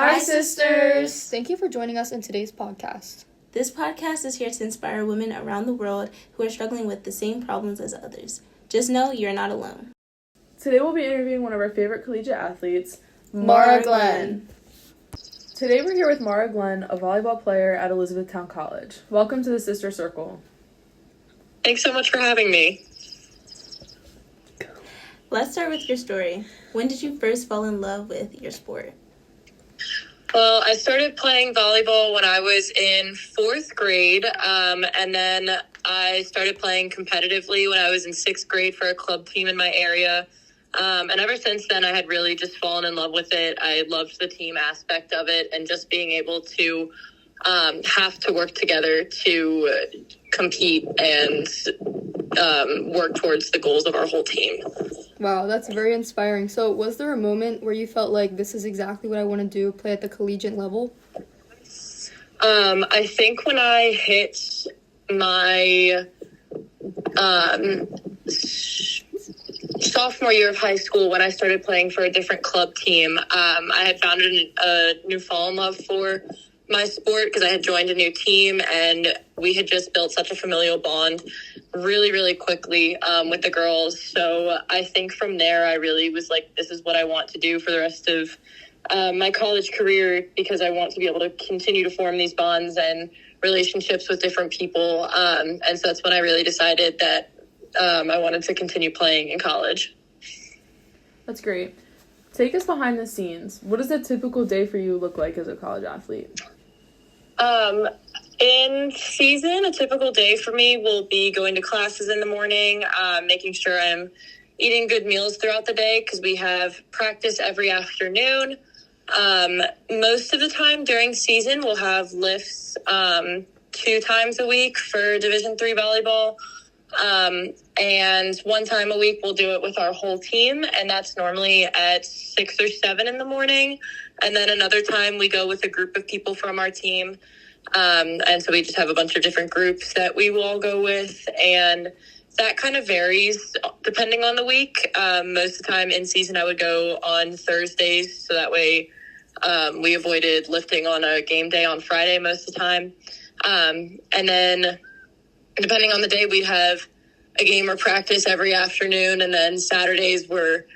Hi, sisters! Thank you for joining us in today's podcast. This podcast is here to inspire women around the world who are struggling with the same problems as others. Just know you're not alone. Today we'll be interviewing one of our favorite collegiate athletes, Marah Glenn. Today we're here with Marah Glenn, a volleyball player at Elizabethtown College. Welcome to the Sister Circle. Thanks so much for having me. Let's start with your story. When did you first fall in love with your sport? Well, I started playing volleyball when I was in 4th grade, and then I started playing competitively when I was in 6th grade for a club team in my area. And ever since then, I had really just fallen in love with it. I loved the team aspect of it and just being able to have to work together to compete and work towards the goals of our whole team. Wow, that's very inspiring. So was there a moment where you felt like this is exactly what I want to do, play at the collegiate level? I think when I hit my sophomore year of high school, when I started playing for a different club team, I had found a new fall in love for my sport because I had joined a new team and we had just built such a familial bond really, really quickly with the girls. So I think from there, I really was like, this is what I want to do for the rest of my college career because I want to be able to continue to form these bonds and relationships with different people. And so that's when I really decided that I wanted to continue playing in college. That's great. Take us behind the scenes. What does a typical day for you look like as a college athlete? In season, a typical day for me will be going to classes in the morning, making sure I'm eating good meals throughout the day because we have practice every afternoon. Most of the time during season, we'll have lifts 2 times a week for Division III volleyball. And 1 time a week we'll do it with our whole team, and that's normally at 6 or 7 in the morning. And then another time we go with a group of people from our team. And so we just have a bunch of different groups that we will all go with, and that kind of varies depending on the week. Most of the time in season I would go on Thursdays, so that way we avoided lifting on a game day on Friday most of the time. And then depending on the day, we'd have a game or practice every afternoon, and then Saturdays were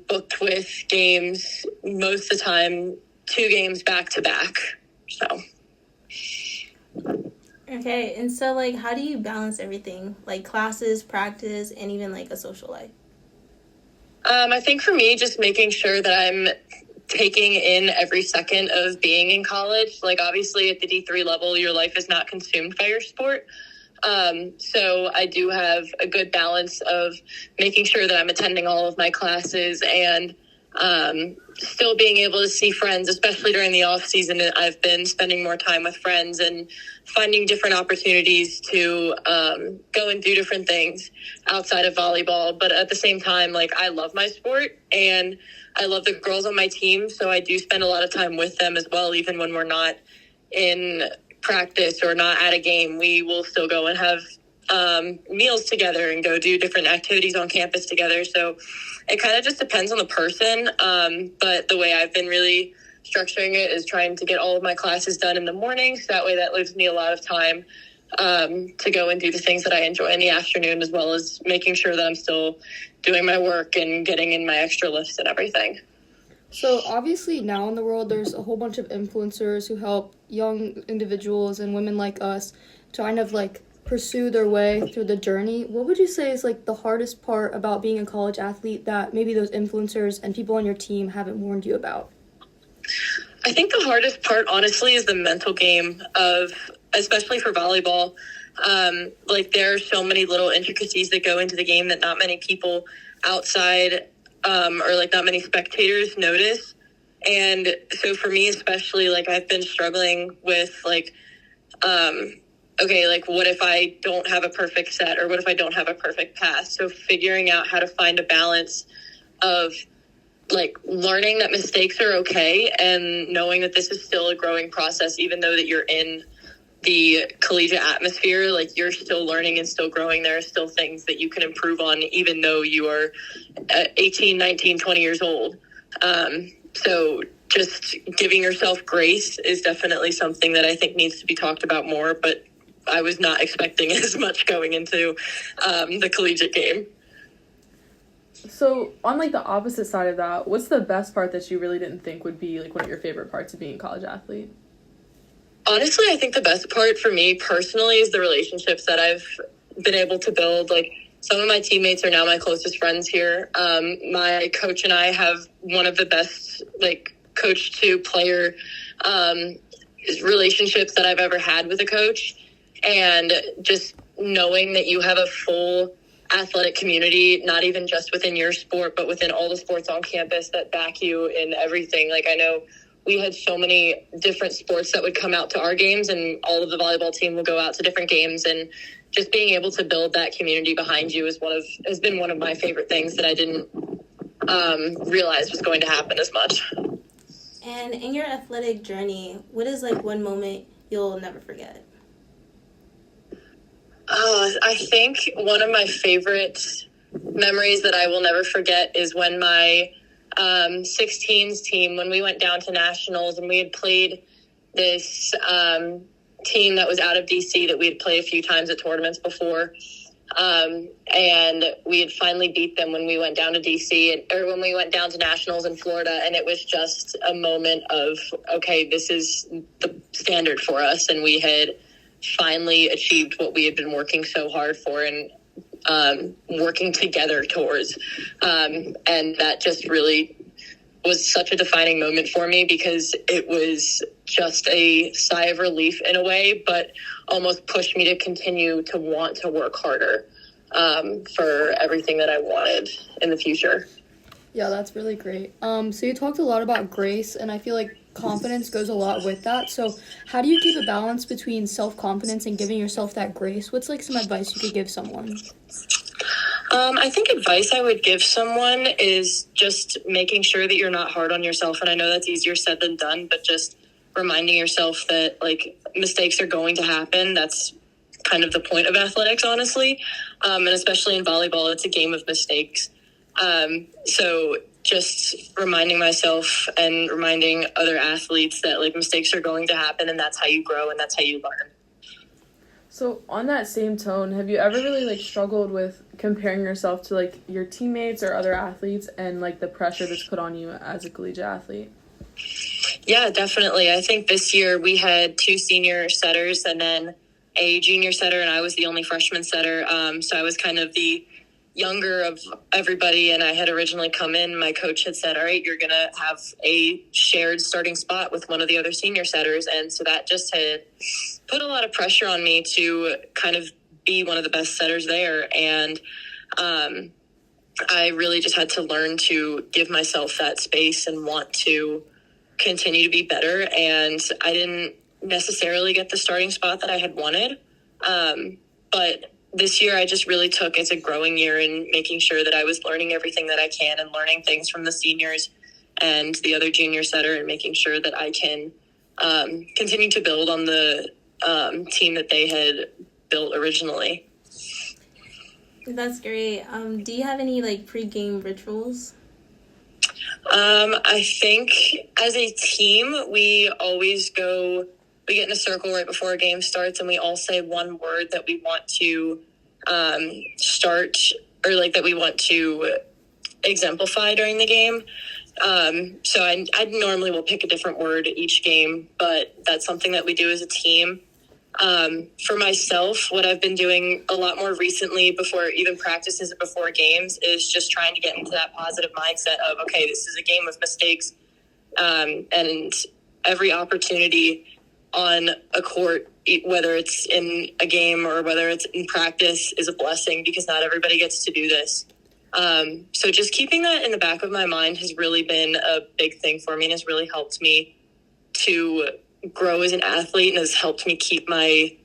booked with games most of the time, 2 games back to back. So. Okay, and so, how do you balance everything? Like classes, practice, and even, a social life? I think for me, just making sure that I'm taking in every second of being in college. Obviously, at the D3 level, your life is not consumed by your sport. So I do have a good balance of making sure that I'm attending all of my classes and still being able to see friends, especially during the off season. I've been spending more time with friends and finding different opportunities to go and do different things outside of volleyball. But at the same time, I love my sport and I love the girls on my team. So I do spend a lot of time with them as well, even when we're not in practice or not at a game. We will still go and have meals together and go do different activities on campus together. So it kind of just depends on the person. But the way I've been really structuring it is trying to get all of my classes done in the morning. So that way that leaves me a lot of time to go and do the things that I enjoy in the afternoon, as well as making sure that I'm still doing my work and getting in my extra lifts and everything. So obviously now in the world, there's a whole bunch of influencers who help young individuals and women like us to kind of pursue their way through the journey. What would you say is the hardest part about being a college athlete that maybe those influencers and people on your team haven't warned you about? I think the hardest part, honestly, is the mental game of, especially for volleyball. There are so many little intricacies that go into the game that not many people outside or not many spectators notice. And so for me, especially, I've been struggling with what if I don't have a perfect set, or what if I don't have a perfect pass? So figuring out how to find a balance of learning that mistakes are okay and knowing that this is still a growing process, even though that you're in the collegiate atmosphere, you're still learning and still growing. There are still things that you can improve on, even though you are 18, 19, 20 years old. So just giving yourself grace is definitely something that I think needs to be talked about more, but I was not expecting as much going into the collegiate game. So on like the opposite side of that, what's the best part that you really didn't think would be like one of your favorite parts of being a college athlete? Honestly, I think the best part for me personally is the relationships that I've been able to build. Like, some of my teammates are now my closest friends here. My coach and I have one of the best, like, coach to player relationships that I've ever had with a coach. And just knowing that you have a full athletic community, not even just within your sport, but within all the sports on campus that back you in everything. Like, I know we had so many different sports that would come out to our games, and all of the volleyball team will go out to different games, and just being able to build that community behind you has been one of my favorite things that I didn't realize was going to happen as much. And in your athletic journey, what is like one moment you'll never forget? I think one of my favorite memories that I will never forget is when my 16s team, when we went down to nationals, and we had played this team that was out of DC that we had played a few times at tournaments before. And we had finally beat them when we went down to DC, or when we went down to nationals in Florida. And it was just a moment of, okay, this is the standard for us. And we had finally achieved what we had been working so hard for and working together towards. And that just really was such a defining moment for me, because it was just a sigh of relief in a way, but almost pushed me to continue to want to work harder for everything that I wanted in the future. Yeah, that's really great. So you talked a lot about grace, and I feel like confidence goes a lot with that. So how do you keep a balance between self-confidence and giving yourself that grace? What's like some advice you could give someone? I think advice I would give someone is just making sure that you're not hard on yourself. And I know that's easier said than done, but just reminding yourself that, like, mistakes are going to happen. That's kind of the point of athletics, honestly. And especially in volleyball, it's a game of mistakes. So just reminding myself and reminding other athletes that, like, mistakes are going to happen, and that's how you grow and that's how you learn. So on that same tone, have you ever really like struggled with comparing yourself to like your teammates or other athletes, and like the pressure that's put on you as a collegiate athlete? Yeah, definitely. I think this year we had 2 senior setters and then a junior setter, and I was the only freshman setter. So I was kind of the younger of everybody, and I had originally come in. My coach had said, all right, you're going to have a shared starting spot with one of the other senior setters. And so that just had put a lot of pressure on me to kind of be one of the best setters there. And I really just had to learn to give myself that space and want to continue to be better. And I didn't necessarily get the starting spot that I had wanted. But this year I just really took as a growing year and making sure that I was learning everything that I can and learning things from the seniors and the other junior setter, and making sure that I can continue to build on the team that they had built originally. That's great. Do you have any like pre-game rituals? I think as a team, we get in a circle right before a game starts, and we all say one word that we want to start, or like that we want to exemplify during the game. So I normally will pick a different word each game, but that's something that we do as a team. For myself, what I've been doing a lot more recently, before even practices, before games, is just trying to get into that positive mindset of, okay, this is a game of mistakes, and every opportunity on a court, whether it's in a game or whether it's in practice, is a blessing, because not everybody gets to do this. So just keeping that in the back of my mind has really been a big thing for me, and has really helped me to grow as an athlete, and has helped me keep my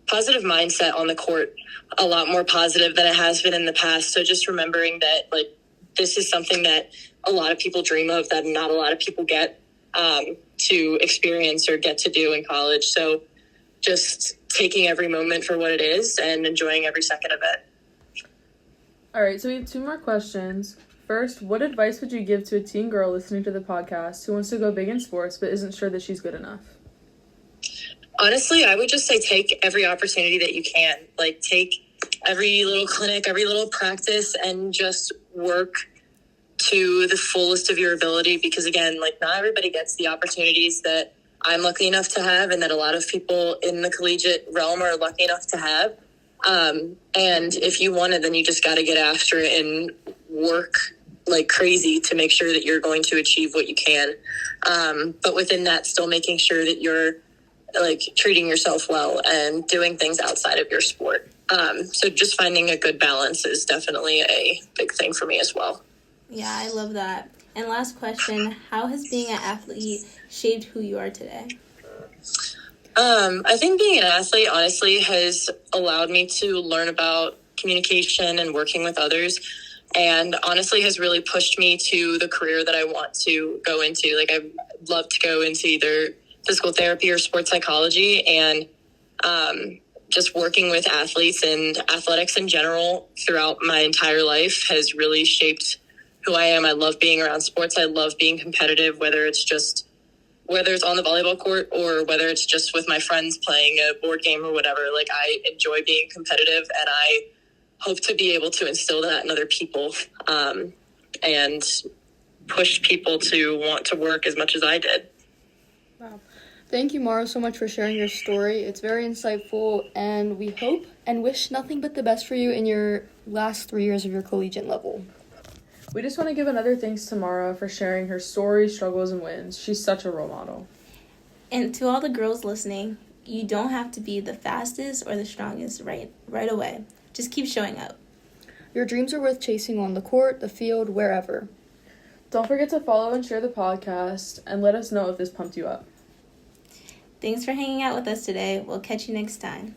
positive mindset on the court a lot more positive than it has been in the past. So just remembering that, like, this is something that a lot of people dream of, that not a lot of people get to experience or get to do in college. So just taking every moment for what it is and enjoying every second of it. All right, so we have 2 more questions. first, what advice would you give to a teen girl listening to the podcast who wants to go big in sports but isn't sure that she's good enough? Honestly, I would just say take every opportunity that you can. Like, take every little clinic, every little practice, and just work to the fullest of your ability. Because, again, like, not everybody gets the opportunities that I'm lucky enough to have and that a lot of people in the collegiate realm are lucky enough to have. And if you want it, then you just got to get after it and work like crazy to make sure that you're going to achieve what you can. But within that, still making sure that you're like treating yourself well and doing things outside of your sport. So just finding a good balance is definitely a big thing for me as well. Yeah, I love that. And last question, how has being an athlete shaped who you are today? I think being an athlete, honestly, has allowed me to learn about communication and working with others, and honestly has really pushed me to the career that I want to go into. Like, I'd love to go into either physical therapy or sports psychology, and just working with athletes and athletics in general throughout my entire life has really shaped who I am. I love being around sports. I love being competitive, whether it's on the volleyball court or whether it's just with my friends playing a board game or whatever. Like, I enjoy being competitive, and I hope to be able to instill that in other people, and push people to want to work as much as I did. Wow. Thank you, Marah, so much for sharing your story. It's very insightful, and we hope and wish nothing but the best for you in your last 3 years of your collegiate level. We just want to give another thanks to Marah for sharing her story, struggles, and wins. She's such a role model. And to all the girls listening, you don't have to be the fastest or the strongest right away. Just keep showing up. Your dreams are worth chasing on the court, the field, wherever. Don't forget to follow and share the podcast, and let us know if this pumped you up. Thanks for hanging out with us today. We'll catch you next time.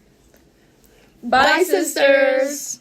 Bye, sisters!